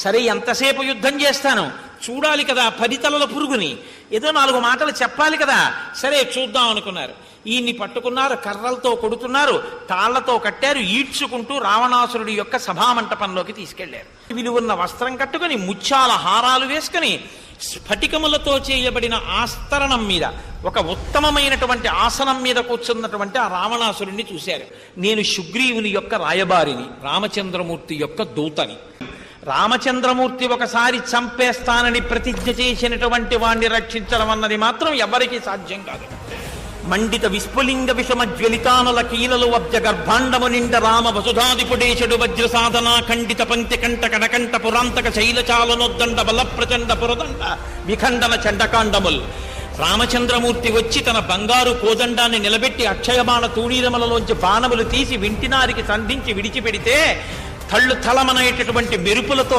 సరే ఎంతసేపు యుద్ధం చేస్తాను, చూడాలి కదా 10 తలల పురుగుని, ఏదో 4 మాటలు చెప్పాలి కదా, సరే చూద్దాం అనుకున్నారు. ఈయన్ని పట్టుకున్నారు, కర్రలతో కొడుతున్నారు, తాళ్లతో కట్టారు, ఈడ్చుకుంటూ రావణాసురుడి యొక్క సభామంటపంలోకి తీసుకెళ్లారు. విలువన్న వస్త్రం కట్టుకుని, ముత్యాల హారాలు వేసుకుని, స్ఫటికములతో చేయబడిన ఆస్తరణం మీద ఒక ఉత్తమమైనటువంటి ఆసనం మీద కూర్చున్నటువంటి ఆ రావణాసురుణ్ణి చూశారు. నేను సుగ్రీవుని యొక్క రాయబారిని, రామచంద్రమూర్తి యొక్క దూతని. రామచంద్రమూర్తి ఒకసారి చంపేస్తానని ప్రతిజ్ఞ చేసినటువంటి వాణ్ణి రక్షించడం అన్నది మాత్రం ఎవరికీ సాధ్యం కాదు. మండిత విస్ఫులింగ విషమ జ్వలితానల కీలలు అబ్జ గర్భాండము నిండ రామ వసుధాదిపుడేశుడు వజ్ర సాధన ఖండిత పంక్తి కంట కనకంట పురాంతక శైలచాలనొద్దండ బల ప్రచండ పురదండ విఖండన చండకాండముల్. రామచంద్రమూర్తి వచ్చి తన బంగారు కోదండాన్ని నిలబెట్టి అక్షయబాణ తూణీరములలోంచి బాణములు తీసి వింటినారికి సంధించి విడిచిపెడితే తళ్ళు తలమనేటటువంటి మెరుపులతో